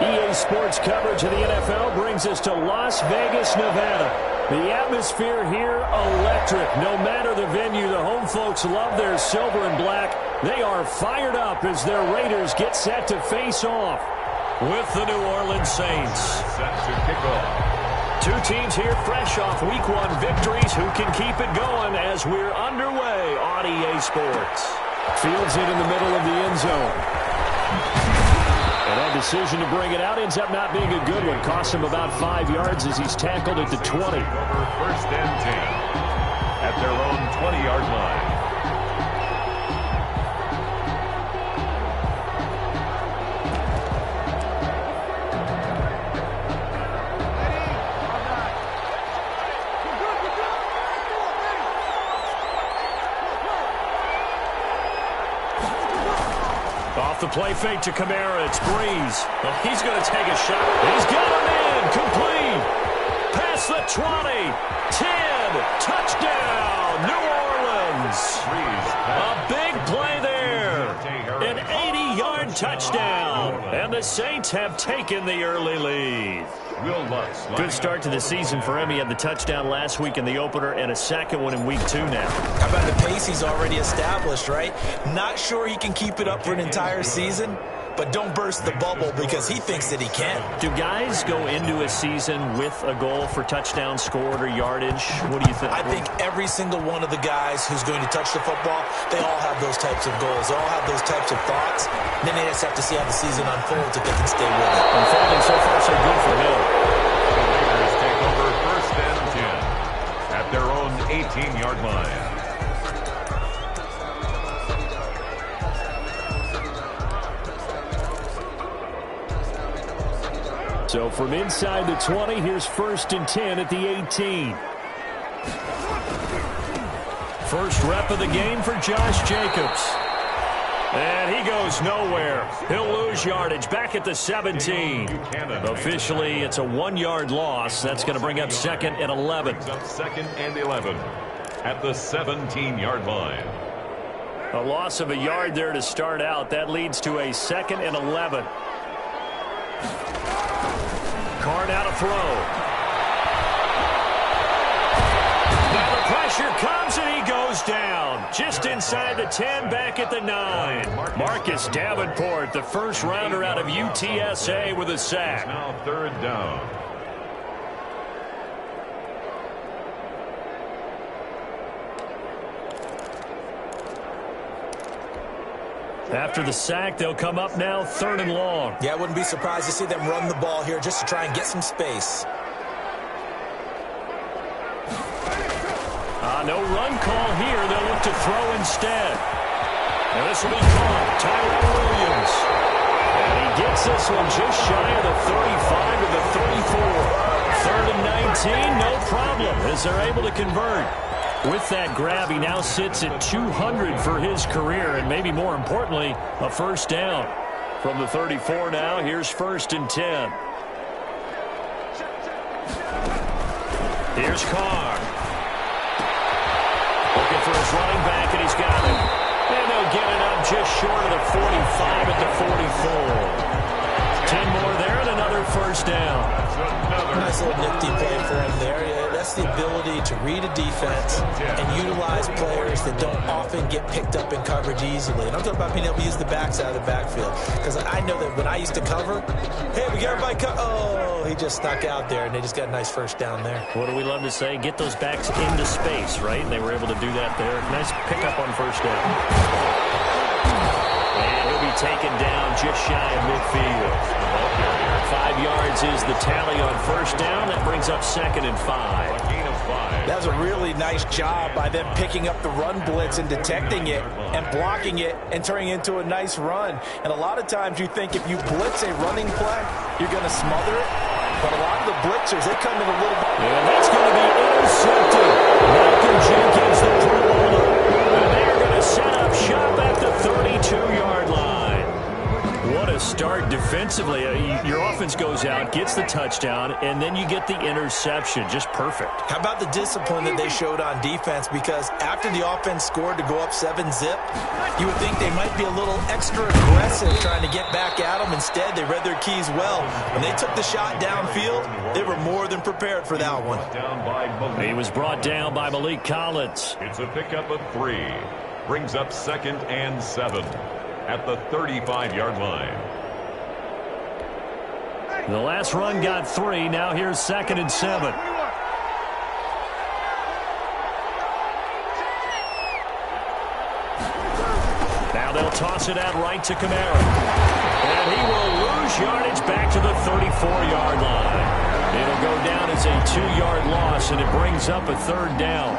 EA Sports coverage of the NFL brings us to Las Vegas, Nevada. The atmosphere here, electric. No matter the venue, the home folks love their silver and black. They are fired up as their Raiders get set to face off with the New Orleans Saints. Set to kick off. Two teams here fresh off Week 1 victories. Who can keep it going as we're underway on EA Sports? Fields it in the middle of the end zone. And that decision to bring it out ends up not being a good one. Costs him about 5 yards as he's tackled at the 20. Over 1st and 10 at their own 20-yard line. Off the play fake to Kamara. It's Breeze. Well, he's going to take a shot. He's got him in. Complete. Past the 20. 10. Touchdown. New Orleans. A big play there. An 80-yard touchdown. And the Saints have taken the early lead. Good start to the season for him. He had the touchdown last week in the opener and a second one in Week 2 now. How about the pace he's already established, right? Not sure he can keep it up for an entire season, but don't burst the bubble because he thinks that he can. Do guys go into a season with a goal for touchdown scored or yardage? What do you think? I think every single one of the guys who's going to touch the football, they all have those types of goals. They all have those types of thoughts. And then they just have to see how the season unfolds if they can stay with it. Unfolding so far so good for him. The Raiders take over 1st and 10 at their own 18-yard line. So from inside the 20, here's 1st and 10 at the 18. First rep of the game for Josh Jacobs. And he goes nowhere. He'll lose yardage back at the 17. Officially, it's a 1-yard loss. That's going to bring up 2nd and 11. 2nd and 11 at the 17-yard line. A loss of a yard there to start out. That leads to a 2nd and 11. Card out a throw. Now the pressure comes and he goes down. Just inside the 10, back at the 9. Marcus Davenport, the first rounder out of UTSA with a sack. Now 3rd down. After the sack, they'll come up now 3rd and long. Yeah, I wouldn't be surprised to see them run the ball here just to try and get some space. No run call here. They'll look to throw instead. And this will be caught. Tyrell Williams. And he gets this one just shy of the 35 to the 34. 3rd and 19, no problem, as they're able to convert. With that grab, he now sits at 200 for his career, and maybe more importantly, a first down. From the 34 now, here's 1st and 10. Here's Carr. Looking for his running back, and he's got it. And they'll get it up just short of the 45 at the 44. 10 more there and another first down. Nice little nifty play for him there. Yeah, that's the ability to read a defense and utilize players that don't often get picked up in coverage easily. And I'm talking about being able to use the backside of the backfield. Because I know that when I used to cover, hey, we got everybody oh, he just snuck out there, and they just got a nice first down there. What do we love to say? Get those backs into space, right? And they were able to do that there. Nice pickup on first down. And he'll be taken down just shy of midfield. 5 yards is the tally on first down. That brings up 2nd and 5. That was a really nice job by them picking up the run blitz and detecting it and blocking it and turning it into a nice run. And a lot of times you think if you blitz a running play, you're going to smother it. But a lot of the blitzers, they come in a little bit. And that's going to be intercepted. Malcolm Jenkins, the Pro Bowler. And they're going to set up shop at the 32-yard line. What a start defensively. defensively, your offense goes out, gets the touchdown, and then you get the interception. Just perfect. How about the discipline that they showed on defense? Because after the offense scored to go up 7-zip, you would think they might be a little extra aggressive trying to get back at them. Instead, they read their keys well. When they took the shot downfield, they were more than prepared for that one. He was brought down by Malik Collins. It's a pickup of 3. Brings up 2nd and 7 at the 35-yard line. The last run got 3. Now here's 2nd and 7. Now they'll toss it out right to Kamara. And he will lose yardage back to the 34-yard line. It'll go down as a 2-yard loss, and it brings up a 3rd down.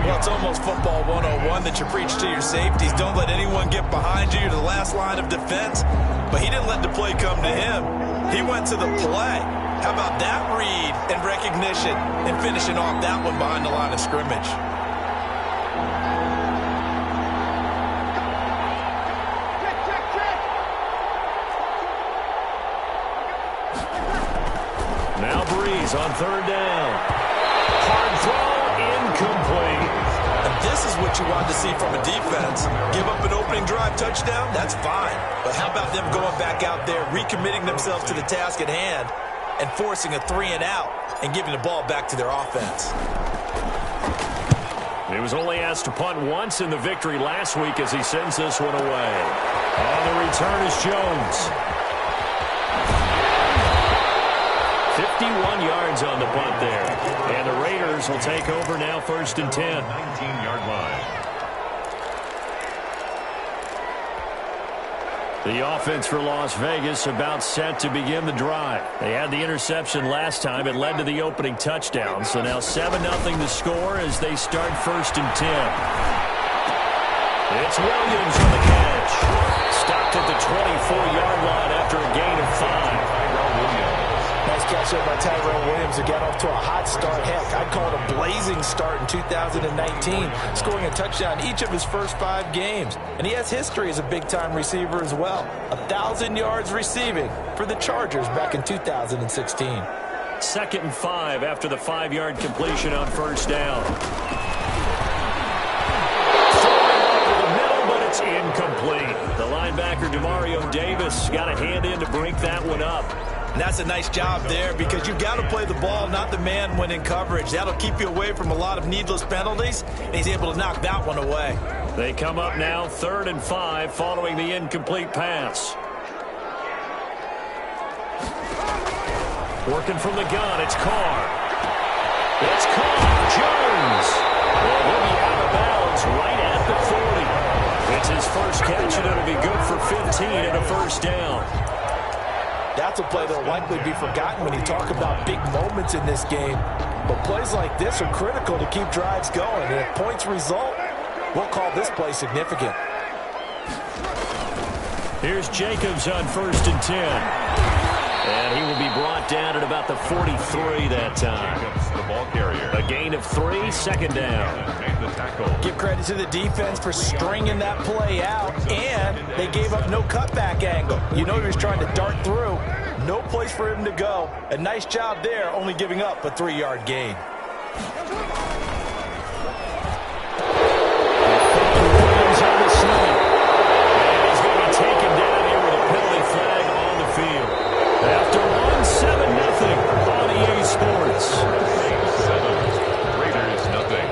Well, it's almost football 101 that you preach to your safeties. Don't let anyone get behind you. You're the last line of defense. But he didn't let the play come to him. He went to the play. How about that read and recognition and finishing off that one behind the line of scrimmage? Now Breeze on 3rd down. Hard throw, incomplete. And this is what you want to see from a defense. Give up an opening drive touchdown, that's fine. But how about them going back out there, recommitting themselves to the task at hand, and forcing a 3-and-out and giving the ball back to their offense? He was only asked to punt once in the victory last week as he sends this one away. On the return is Jones. 51 yards on the punt there. And the Raiders will take over now 1st and 10. 19-yard line. The offense for Las Vegas about set to begin the drive. They had the interception last time. It led to the opening touchdown. So now 7-0 to score as they start 1st and 10. It's Williams on the catch. Stopped at the 24-yard line after a gain of 5. Nice catch there by Tyrell Williams, who got off to a hot start. Heck, I'd call it a blazing start in 2019, scoring a touchdown each of his first 5 games. And he has history as a big-time receiver as well. 1,000 yards receiving for the Chargers back in 2016. 2nd and 5 after the 5-yard completion on 1st down. It's incomplete. The linebacker, Demario Davis, got a hand in to break that one up. And that's a nice job there because you've got to play the ball, not the man when in coverage. That'll keep you away from a lot of needless penalties, and he's able to knock that one away. They come up now 3rd and 5 following the incomplete pass. Working from the gun, it's Carr. It's Carr. Jones. Well, he'll be out of bounds right at the 40. It's his first catch, and it'll be good for 15 and a 1st down. That's a play that will likely be forgotten when you talk about big moments in this game. But plays like this are critical to keep drives going. And if points result, we'll call this play significant. Here's Jacobs on 1st and 10. And he will be brought down at about the 43 that time. Jacobs, the ball carrier. A gain of 3, 2nd down. Make the tackle. Give credit to the defense for stringing that play out, and they gave up no cutback angle. You know he was trying to dart through. No place for him to go. A nice job there, only giving up a 3-yard gain. Williams on the snap. And he's going to be taken down here with a penalty flag on the field. After 1-7-0 on EA Sports. 7, Raiders nothing.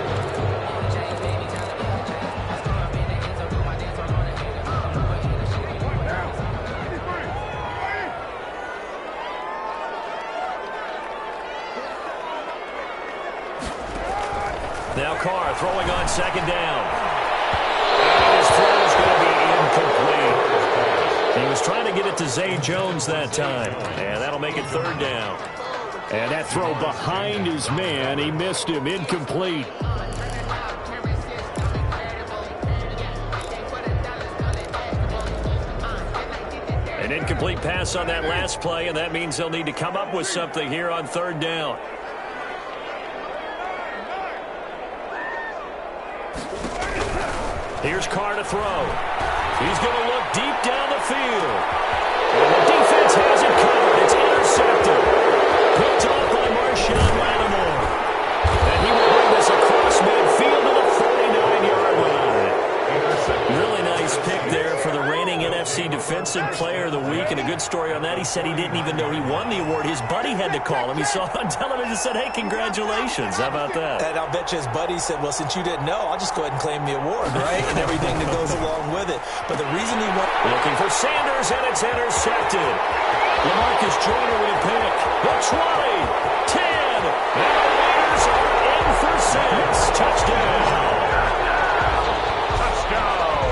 Now Carr throwing on 2nd down. And his throw is going to be incomplete. He was trying to get it to Zay Jones that time. And that'll make it 3rd down. And that throw behind his man. He missed him. Incomplete. An incomplete pass on that last play, and that means they'll need to come up with something here on 3rd down. Here's Carr to throw. He's going to look deep down the field. And the defense has SEC Defensive Player of the Week, and a good story on that. He said he didn't even know he won the award. His buddy had to call him. He saw it on television and said, hey, congratulations. How about that? And I'll bet you his buddy said, well, since you didn't know, I'll just go ahead and claim the award, right? And everything that goes along with it. But the reason he won... Looking for Sanders, and it's intercepted. LaMarcus Joyner with a pick. The 20, 10, and the Raiders are in for 6. Touchdown.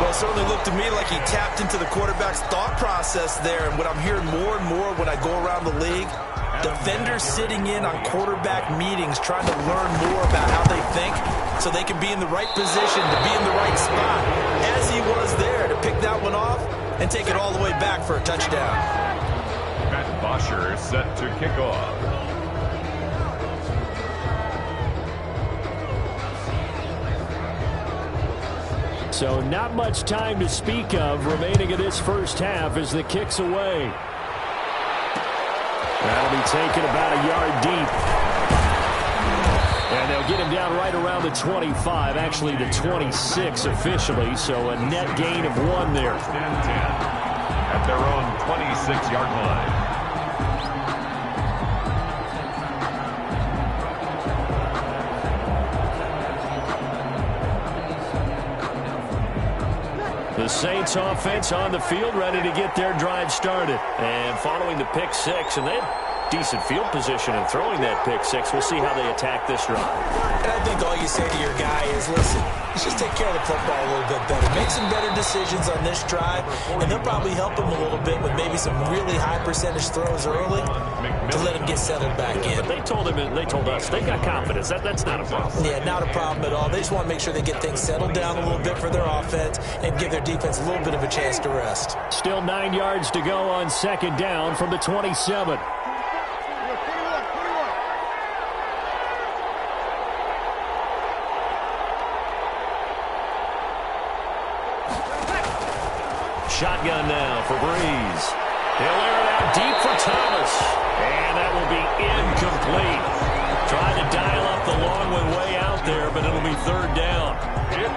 Well, it certainly looked to me like he tapped into the quarterback's thought process there. And what I'm hearing more and more when I go around the league, defenders sitting in on quarterback meetings trying to learn more about how they think so they can be in the right position to be in the right spot, as he was there to pick that one off and take it all the way back for a touchdown. Matt Bosher set to kick off. So not much time to speak of remaining in this first half as the kick's away. That'll be taken about a yard deep. And they'll get him down right around the 25, actually the 26 officially, so a net gain of 1 there. 10-10 at their own 26-yard line. The Saints offense on the field, ready to get their drive started. And following the pick 6, and they had decent field position in throwing that pick 6. We'll see how they attack this drive. And I think all you say to your guy is, listen, let's just take care of the football a little bit better. Make some better decisions on this drive, and they'll probably help him a little bit with maybe some really high percentage throws early to let him get settled back in. But they told us, they got confidence. That's not a problem. Yeah, not a problem at all. They just want to make sure they get things settled down a little bit for their offense and give their defense a little bit of a chance to rest. Still 9 yards to go on second down from the 27. Shotgun now for Breeze. He'll air it out deep for Thomas. And that will be incomplete. Trying to dial up the long one way out there, but it'll be third down.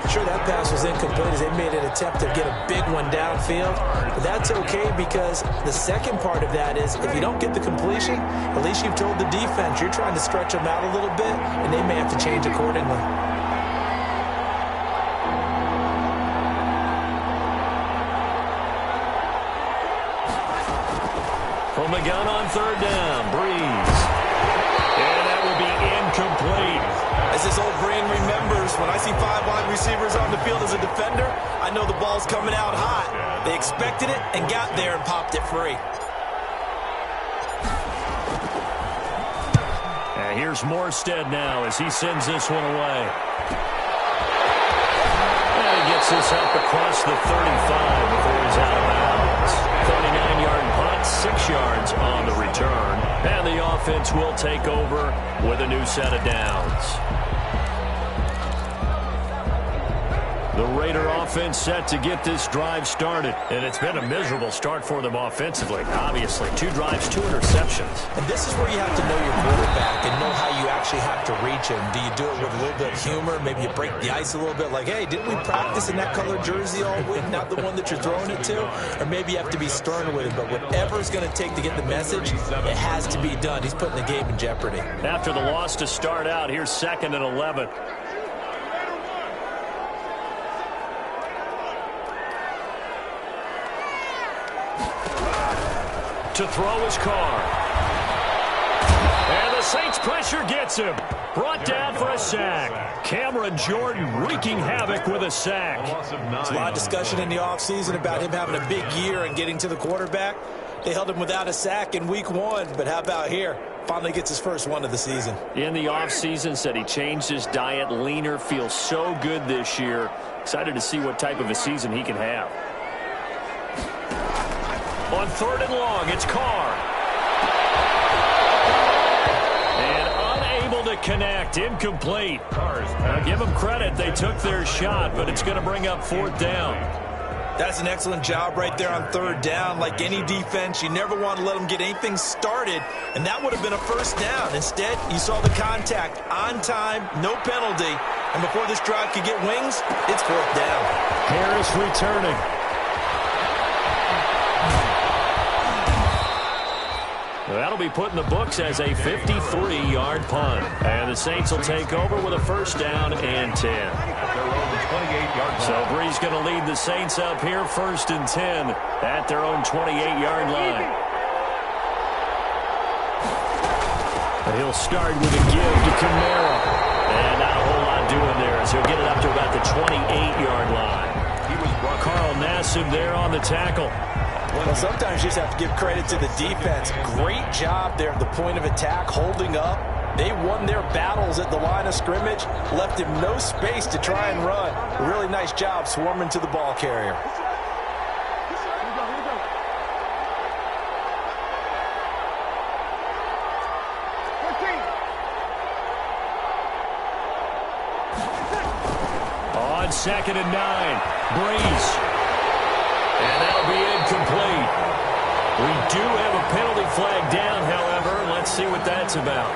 Sure, that pass was incomplete as they made an attempt to get a big one downfield. But that's okay because the second part of that is if you don't get the completion, at least you've told the defense you're trying to stretch them out a little bit, and they may have to change accordingly. From the gun on third down, Breeze. And that will be incomplete. As this old brain remembers, when I see 5 wide receivers on the field as a defender, I know the ball's coming out hot. They expected it and got there and popped it free. And here's Morstead now as he sends this one away. And he gets this up across the 35 before he's out of bounds. 39-yard punt, 6 yards on the return. And the offense will take over with a new set of downs. The Raider offense set to get this drive started. And it's been a miserable start for them offensively. Obviously, 2 drives, 2 interceptions. And this is where you have to know your quarterback and know how you actually have to reach him. Do you do it with a little bit of humor? Maybe you break the ice a little bit like, hey, didn't we practice in that colored jersey all week, not the one that you're throwing it to? Or maybe you have to be stern with him. But whatever it's going to take to get the message, it has to be done. He's putting the game in jeopardy. After the loss to start out, here's 2nd and 11. To throw his car. And the Saints pressure gets him. Brought down for a sack. Cameron Jordan wreaking havoc with a sack. There's a lot of discussion in the offseason about him having a big year and getting to the quarterback. They held him without a sack in week 1, but how about here? Finally gets his first one of the season. In the offseason, said he changed his diet, leaner, feels so good this year. Excited to see what type of a season he can have. On 3rd and long, it's Carr. And unable to connect, incomplete. Now, give them credit, they took their shot, but it's going to bring up 4th down. That's an excellent job right there on 3rd down. Like any defense, you never want to let them get anything started, and that would have been a first down. Instead, you saw the contact on time, no penalty, and before this drive could get wings, it's 4th down. Harris returning. That'll be put in the books as a 53-yard punt. And the Saints will take over with a first down and 10. So Brees going to lead the Saints up here, first and 10 at their own 28-yard line. And he'll start with a give to Kamara. And not a whole lot doing there as he'll get it up to about the 28-yard line. Carl Nassib there on the tackle. Well, sometimes you just have to give credit to the defense. Great job there at the point of attack, holding up. They won their battles at the line of scrimmage, left him no space to try and run. A really nice job swarming to the ball carrier. On 2nd and 9, Brees. And that'll be incomplete. We do have a penalty flag down, however. Let's see what that's about.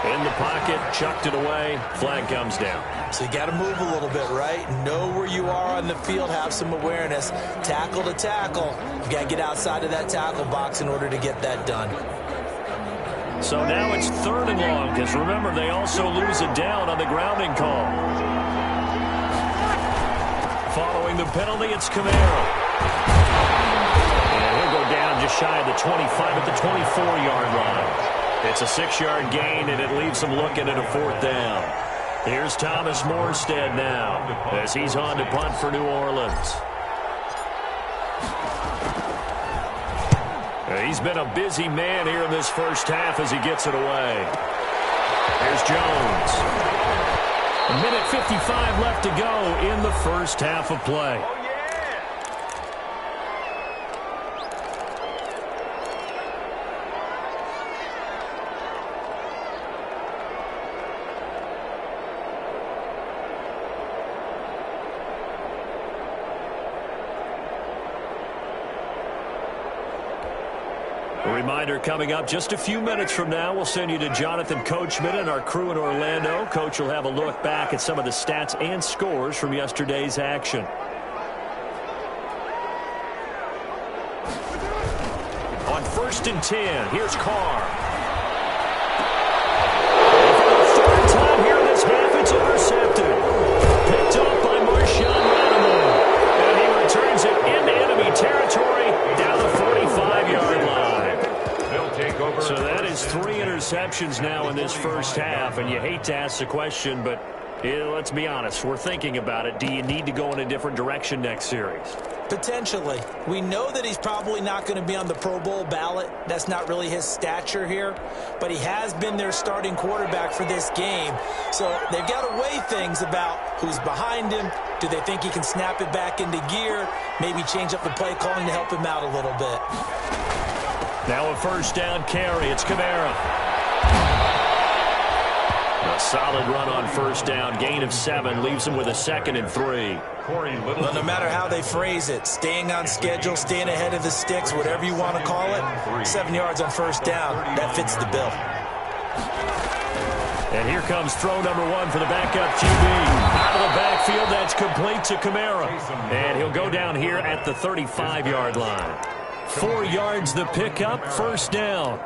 In the pocket, chucked it away, flag comes down. So you got to move a little bit, right? Know where you are on the field, have some awareness. Tackle to tackle. You got to get outside of that tackle box in order to get that done. So now it's 3rd and long, because remember, they also lose it down on the grounding call. Following the penalty, it's Kamara. And he'll go down just shy of the 25 at the 24-yard line. It's a 6-yard gain, and it leaves them looking at a 4th down. Here's Thomas Morstead now as he's on to punt for New Orleans. He's been a busy man here in this first half as he gets it away. Here's Jones. 1:55 left to go in the first half of play. A reminder coming up just a few minutes from now, we'll send you to Jonathan Coachman and our crew in Orlando. Coach will have a look back at some of the stats and scores from yesterday's action. On 1st and 10, here's Carr. And for the 3rd time here in this half, it's intercepted. Picked up by Marshawn Lattimore. And he returns it into enemy territory down the 45-yard line. So that is 3 interceptions now in this first half, and you hate to ask the question, but let's be honest, we're thinking about it. Do you need to go in a different direction next series? Potentially. We know that he's probably not going to be on the Pro Bowl ballot. That's not really his stature here, but he has been their starting quarterback for this game. So they've got to weigh things about who's behind him. Do they think he can snap it back into gear? Maybe change up the play calling to help him out a little bit. Now a first down carry. It's Kamara. A solid run on first down. Gain of 7 leaves him with a 2nd and 3. Well, no matter how they phrase it, staying on schedule, staying ahead of the sticks, whatever you want to call it, 7 yards on first down, that fits the bill. And here comes throw number 1 for the backup QB. Out of the backfield, that's complete to Kamara. And he'll go down here at the 35-yard line. 4 yards the pickup, first down.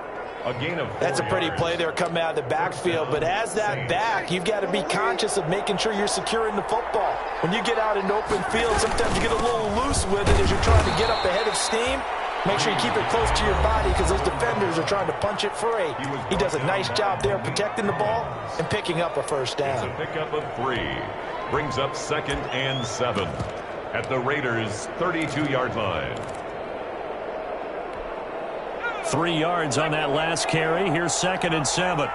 That's a pretty play there coming out of the backfield, but as that back, you've got to be conscious of making sure you're securing the football. When you get out in open field, sometimes you get a little loose with it as you're trying to get up ahead of steam. Make sure you keep it close to your body because those defenders are trying to punch it free. He does a nice job there protecting the ball and picking up a first down. It's a pickup of 3. Brings up 2nd and 7 at the Raiders' 32-yard line. 3 yards on that last carry. Here's 2nd and 7.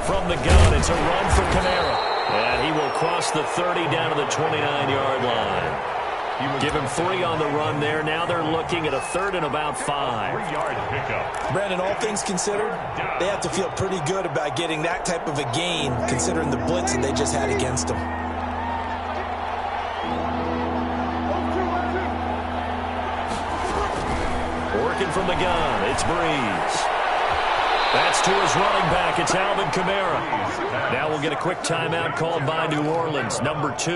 From the gun, it's a run for Kamara. And he will cross the 30 down to the 29-yard line. Give him 3 on the run there. Now they're looking at a 3rd and about 5. 3-yard pickup. Brandon, all things considered, they have to feel pretty good about getting that type of a gain, considering the blitz that they just had against them. working from the gun. It's Breeze. That's to his running back. It's Alvin Kamara. Now we'll get a quick timeout called by New Orleans, number 2.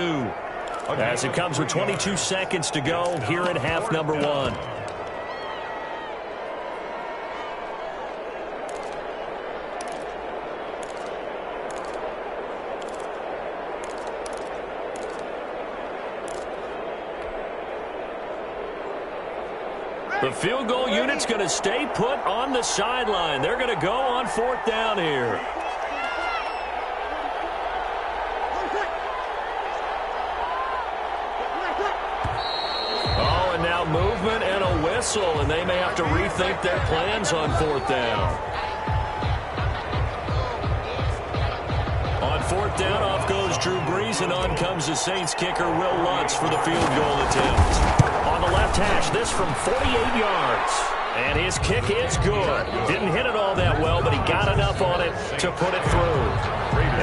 As it comes with 22 seconds to go here in half number 1. The field goal unit's going to stay put on the sideline. They're going to go on 4th down here. Oh, and now movement and a whistle, and they may have to rethink their plans on 4th down. On 4th down, off goes Drew Brees, and on comes the Saints kicker, Will Lutz, for the field goal attempt. On the left hash, this from 48 yards. And his kick is good. Didn't hit it all that well, but he got enough on it to put it through.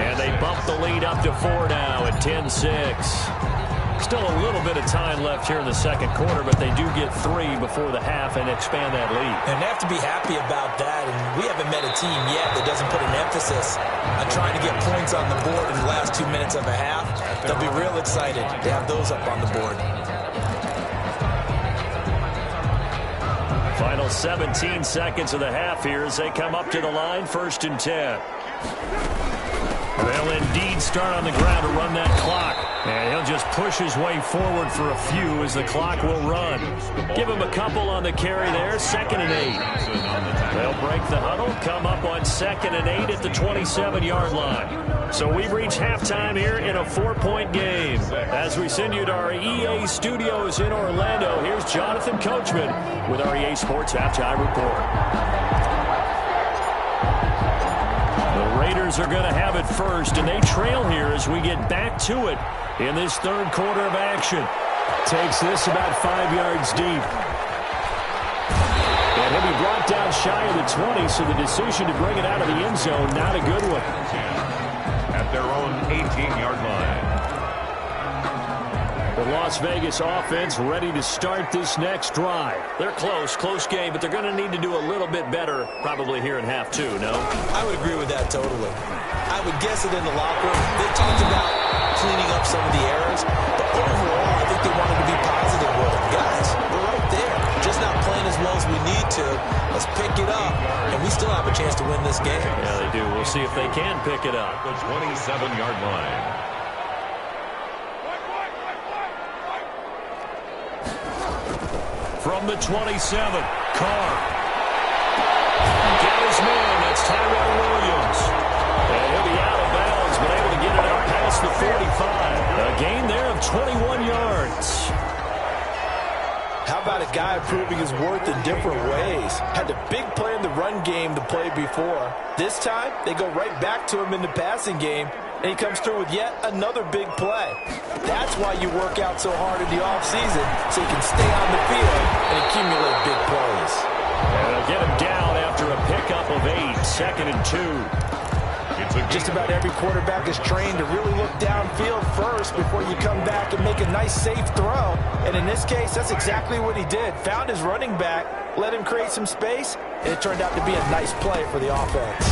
And they bump the lead up to 4 now at 10-6. Still a little bit of time left here in the second quarter, but they do get 3 before the half and expand that lead. And they have to be happy about that. And we haven't met a team yet that doesn't put an emphasis on trying to get points on the board in the last 2 minutes of a half. They'll be real excited to have those up on the board. Final 17 seconds of the half here as they come up to the line, 1st and 10. They'll indeed start on the ground to run that clock. And he'll just push his way forward for a few as the clock will run. Give him a couple on the carry there, 2nd and 8. They'll break the huddle, come up on 2nd and 8 at the 27-yard line. So we've reached halftime here in a 4-point game. As we send you to our EA studios in Orlando, here's Jonathan Coachman with our EA Sports Halftime Report. The Raiders are going to have it first, and they trail here as we get back to it in this 3rd quarter of action. Takes this about 5 yards deep. And he'll be brought down shy of the 20, so the decision to bring it out of the end zone, not a good one. At their own 18-yard line. The Las Vegas offense ready to start this next drive. They're close game, but they're going to need to do a little bit better probably here in half 2, no? I would agree with that totally. I would guess it in the locker room. They talked about cleaning up some of the errors, but overall, I think they wanted to be positive with it. Guys, we're right there. Just not playing as well as we need to. Let's pick it up, and we still have a chance to win this game. Yeah, they do. We'll see if they can pick it up. The 27-yard line. From the 27, Carr. Got his man. That's Tyrell Williams. And he'll be out of bounds, but able to get it out past the 45. A gain there of 21 yards. How about a guy proving his worth in different ways? Had a big play in the run game to play before. This time, they go right back to him in the passing game, and he comes through with yet another big play. That's why you work out so hard in the offseason, so you can stay on the field and accumulate big plays. And they'll get him down after a pickup of 8, 2nd and 2. Just about every quarterback is trained to really look downfield first before you come back and make a nice, safe throw. And in this case, that's exactly what he did. Found his running back, let him create some space, and it turned out to be a nice play for the offense.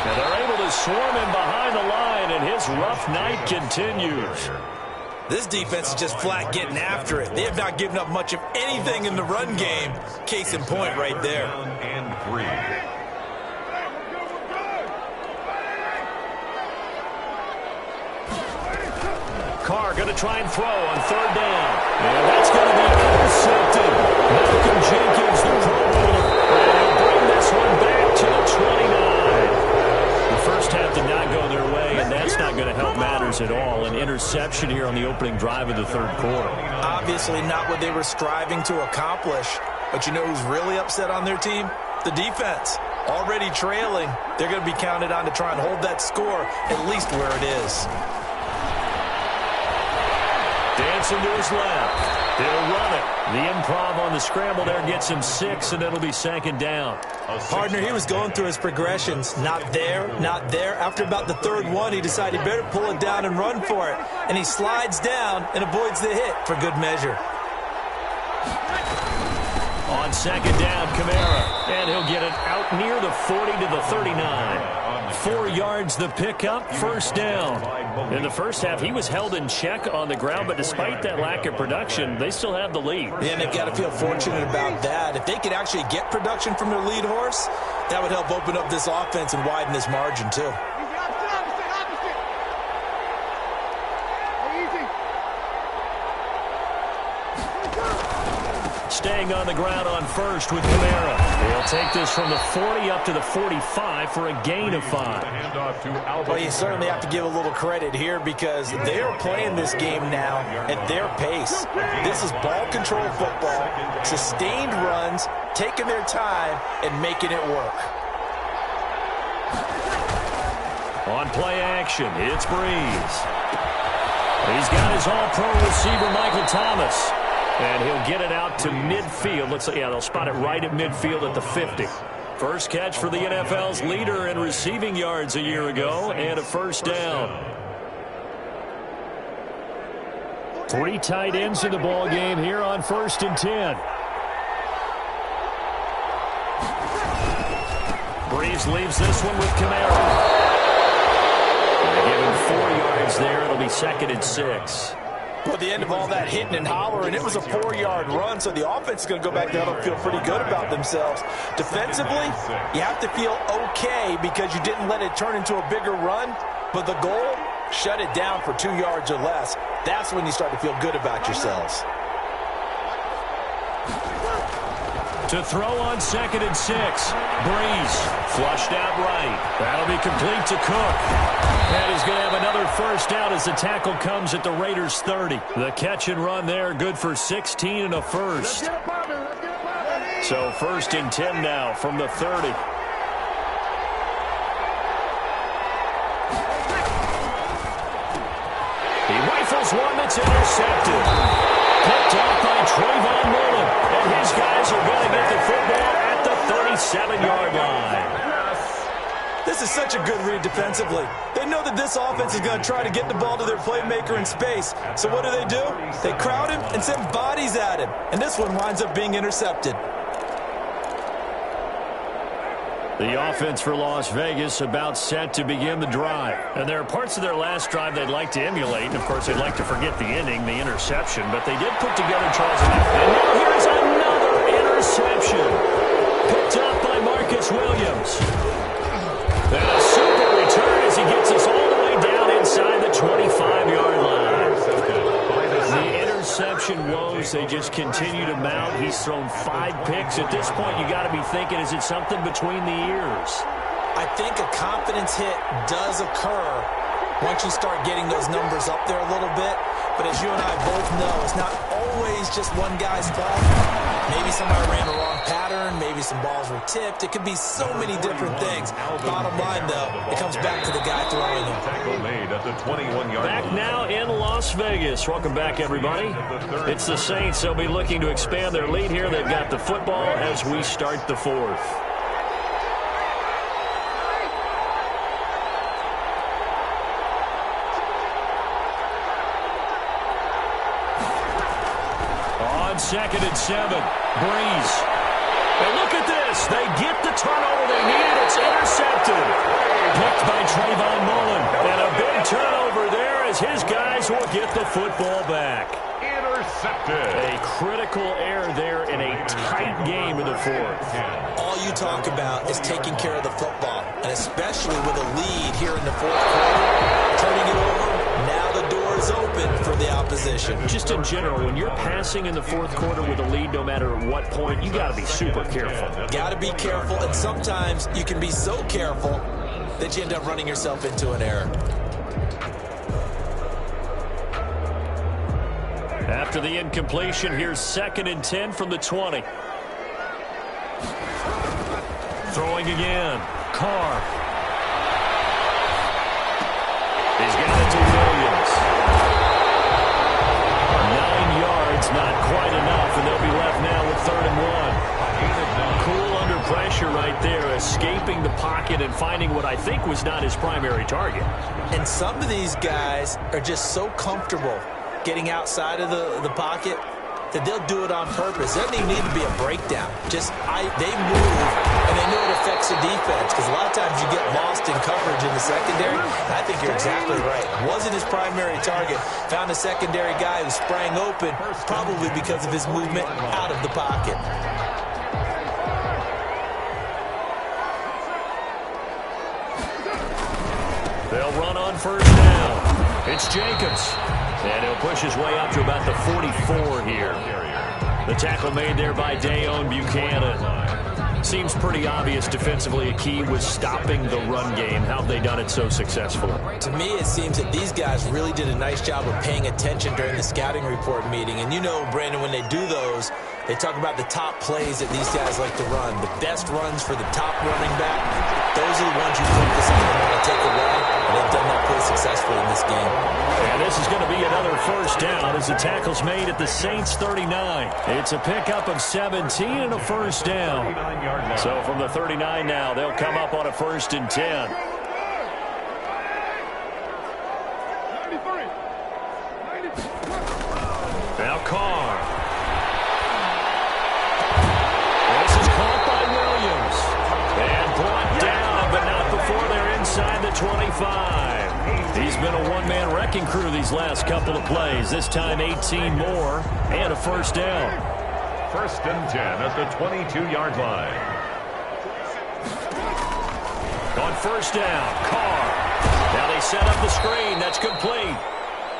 And they're able to swarm him behind the line, and his rough night continues. This defense is just flat getting after it. They have not given up much of anything in the run game. Case in point right there. And 3. Carr going to try and throw on 3rd down. And that's going to be intercepted. Malcolm Jenkins, the Pro Bowler, will bring this one back to the 29. The first half did not go their way, and that's not going to help matters at all. An interception here on the opening drive of the 3rd quarter. Obviously not what they were striving to accomplish. But you know who's really upset on their team? The defense. Already trailing. They're going to be counted on to try and hold that score at least where it is. Dancing to his left. He'll run it. The improv on the scramble there gets him 6, and it'll be 2nd down. Partner, he was going through his progressions. Not there, not there. After about the 3rd one, he decided he better pull it down and run for it. And he slides down and avoids the hit for good measure. On on second down, Kamara. And he'll get it out near the 40 to the 39. 4 yards the pickup, first down. In the first half, he was held in check on the ground, but despite that lack of production, they still have the lead. And they've got to feel fortunate about that. If they could actually get production from their lead horse, that would help open up this offense and widen this margin, too. Staying on the ground on first with Kamara. He'll take this from the 40 up to the 45 for a gain of 5. Well, you certainly have to give a little credit here because they are playing this game now at their pace. This is ball control football, sustained runs, taking their time, and making it work. On play action, it's Breeze. He's got his all-pro receiver, Michael Thomas. And he'll get it out to midfield. Looks like, yeah, they'll spot it right at midfield at the 50. First catch for the NFL's leader in receiving yards a year ago, and a first down. 3 tight ends in the ball game here on 1st and 10. Breeze leaves this one with Kamara. They give him 4 yards there. It'll be 2nd and 6. Well, at the end of all that hitting and hollering, it was a 4-yard run, so the offense is going to go back there and feel pretty good about themselves. Defensively, you have to feel okay because you didn't let it turn into a bigger run, but the goal, shut it down for 2 yards or less. That's when you start to feel good about yourselves. To throw on 2nd and 6. Breeze flushed out right. That'll be complete to Cook. And he's going to have another first down as the tackle comes at the Raiders' 30. The catch and run there, good for 16 and a first. So 1st and 10 now from the 30. He rifles one that's intercepted. Picked up by Trayvon Mullen. And his guys are going to get the football at the 37-yard line. This is such a good read defensively. They know that this offense is going to try to get the ball to their playmaker in space. So what do? They crowd him and send bodies at him. And this one winds up being intercepted. The offense for Las Vegas about set to begin the drive. And there are parts of their last drive they'd like to emulate. And, of course, they'd like to forget the ending, the interception. But they did put together Charles. And now here's another interception. Picked up by Marcus Williams. And a super return as he gets us all the way down inside the 25-yard line. The interception woes, they just continue to mount. He's thrown 5 picks. At this point, you got to be thinking, is it something between the ears? I think a confidence hit does occur once you start getting those numbers up there a little bit. But as you and I both know, it's not always just one guy's fault. Maybe somebody ran the wrong pattern. Maybe some balls were tipped. It could be so many different things. Bottom line, though, it comes back to the guy throwing them. Back now in Las Vegas. Welcome back, everybody. It's the Saints. They'll be looking to expand their lead here. They've got the football as we start the 4th. On 2nd and 7, Breeze. And look at this. They get the turnover they need. It's intercepted. Picked by Trayvon Mullen. And a big turnover there as his guys will get the football back. Intercepted. A critical error there in a tight game in the 4th. All you talk about is taking care of the football, and especially with a lead here in the 4th quarter. Turning it over. Now the door is open for the opposition. Just in general, when you're passing in the 4th quarter with a lead, no matter at what point, you got to be super careful. Got to be careful, and sometimes you can be so careful that you end up running yourself into an error. After the incompletion, here's 2nd and 10 from the 20. Throwing again. Carr. He's got it to Williams. 9 yards, not quite enough, and they'll be left now with 3rd and 1. Cool under pressure right there, escaping the pocket and finding what I think was not his primary target. And some of these guys are just so comfortable getting outside of the pocket that they'll do it on purpose. It doesn't even need to be a breakdown. Just they move, and they know it affects the defense, because a lot of times you get lost in coverage in the secondary. And I think you're exactly right. Wasn't his primary target. Found a secondary guy who sprang open, probably because of his movement out of the pocket. They'll run on first down. It's Jacobs. And he'll push his way up to about the 44 here. The tackle made there by Dayon Buchanan. Seems pretty obvious defensively a key was stopping the run game. How have they done it so successfully? To me, it seems that these guys really did a nice job of paying attention during the scouting report meeting. And you know, Brandon, when they do those, they talk about the top plays that these guys like to run. The best runs for the top running back, those are the ones you focus on and want to take away. And they've done that pretty successfully in this game. And this is going to be another first down as the tackle's made at the Saints 39. It's a pickup of 17 and a first down. So from the 39 now, they'll come up on a 1st and 10. Now Carr. This is caught by Williams. And brought down, but not before they're inside the 25. He's been a one-man wrecking crew these last couple of plays. This time 18 more and a first down. 1st and 10 at the 22-yard line. On first down, Carr. Now they set up the screen. That's complete.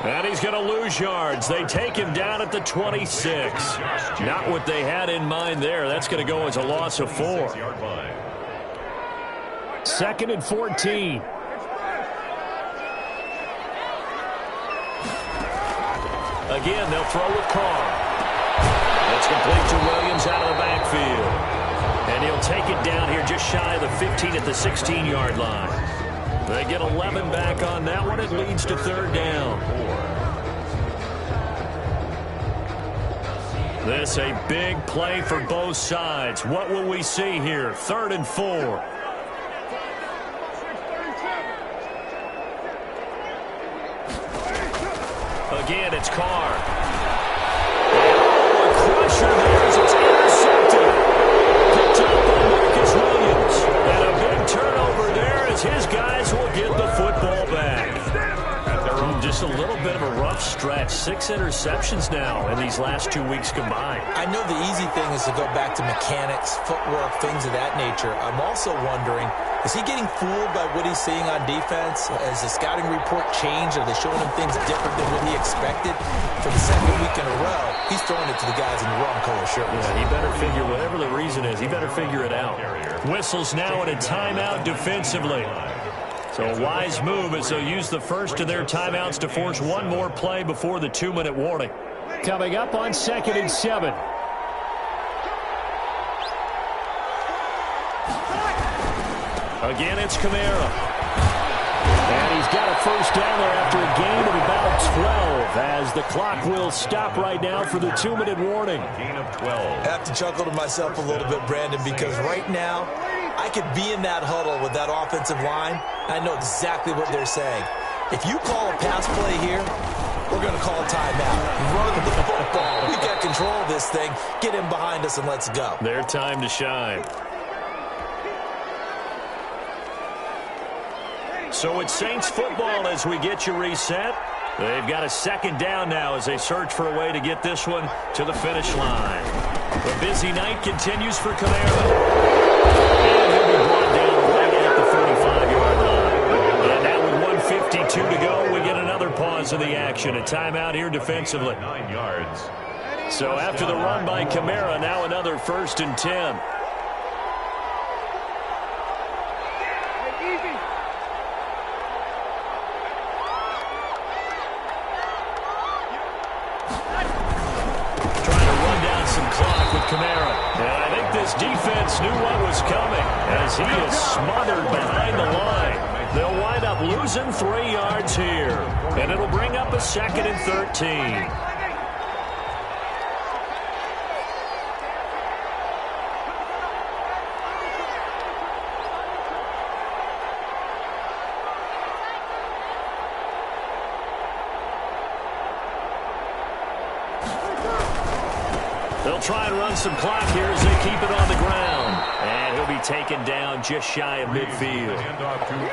And he's going to lose yards. They take him down at the 26. Not what they had in mind there. That's going to go as a loss of 4. 2nd and 14. Again, they'll throw with Carr. That's complete to Williams out of the backfield. And he'll take it down here just shy of the 15 at the 16-yard line. They get 11 back on that one. It leads to 3rd down. This a big play for both sides. What will we see here? 3rd and 4. Again, it's Carr. Oh, a crusher there as it's intercepted. Picked up by Marcus Williams. And a big turnover there as his guys will get the football back. Just a little bit of a rough stretch. 6 interceptions now in these last 2 weeks combined. I know the easy thing is to go back to mechanics, footwork, things of that nature. I'm also wondering, is he getting fooled by what he's seeing on defense? Has the scouting report changed? Are they showing him things different than what he expected? For the 2nd week in a row, he's throwing it to the guys in the wrong color shirts. Yeah, he better figure, whatever the reason is, he better figure it out. Whistles now in a timeout defensively. So a wise move as they'll use the first of their timeouts to force one more play before the 2-minute warning. Coming up on 2nd and 7. Again, it's Kamara. And he's got a first down there after a gain of about 12 as the clock will stop right now for the 2-minute warning. Gain of 12. I have to chuckle to myself a little bit, Brandon, because right now I could be in that huddle with that offensive line. I know exactly what they're saying. If you call a pass play here, we're going to call a timeout. Run the football. We got control of this thing. Get him behind us and let's go. Their time to shine. So it's Saints football as we get you reset. They've got a 2nd down now as they search for a way to get this one to the finish line. The busy night continues for Kamara. And he'll be brought down right at the 45-yard line. And now with 1:52 to go, we get another pause in the action. A timeout here defensively. 9 yards. So after the run by Kamara, now another 1st and 10. Kamara. And I think this defense knew what was coming as he is smothered behind the line. They'll wind up losing 3 yards here. And it'll bring up a 2nd and 13. They'll try and run some clock here as they keep it on the ground. And he'll be taken down just shy of midfield.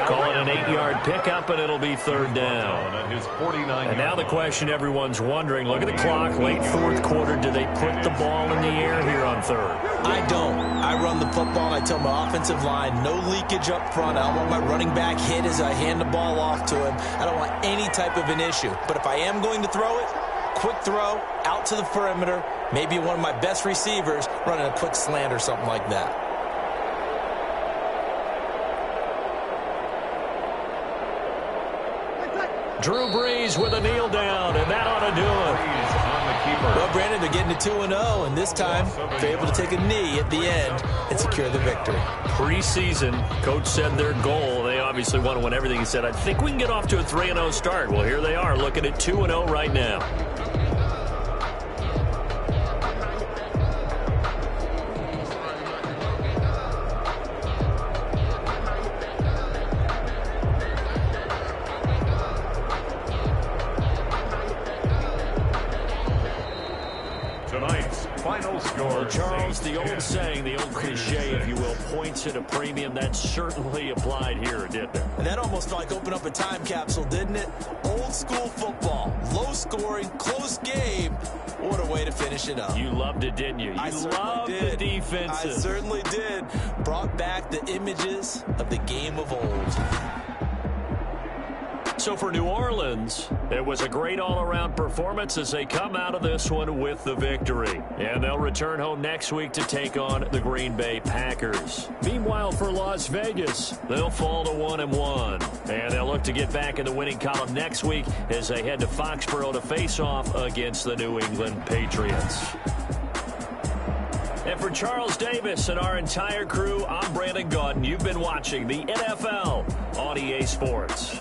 Call it an 8-yard pickup, and it'll be third down. And now the question everyone's wondering, look at the clock, late fourth quarter, do they put the ball in the air here on third? I don't. I run the football, and I tell my offensive line, no leakage up front. I don't want my running back hit as I hand the ball off to him. I don't want any type of an issue. But if I am going to throw it, quick throw, out to the perimeter, maybe one of my best receivers running a quick slant or something like that. Drew Brees with a kneel down, and that ought to do it. Well, Brandon, they're getting to 2-0, and this time they're able to take a knee at the end and secure the victory. Preseason, coach said their goal, they obviously want to win everything. He said, I think we can get off to a 3-0 start. Well, here they are looking at 2-0 right now. Tonight's final score. Well, Charles, the old saying, the old cliche, if you will, points at a premium, that certainly applied here, didn't it? And that almost like opened up a time capsule, didn't it? Old school football, low scoring, close game. What a way to finish it up. You loved it, didn't you? You loved the defenses. I certainly did. Brought back the images of the game of old. So for New Orleans, it was a great all-around performance as they come out of this one with the victory. And they'll return home next week to take on the Green Bay Packers. Meanwhile, for Las Vegas, they'll fall to 1-1. And they'll look to get back in the winning column next week as they head to Foxborough to face off against the New England Patriots. And for Charles Davis and our entire crew, I'm Brandon Gaudin. You've been watching the NFL on EA Sports.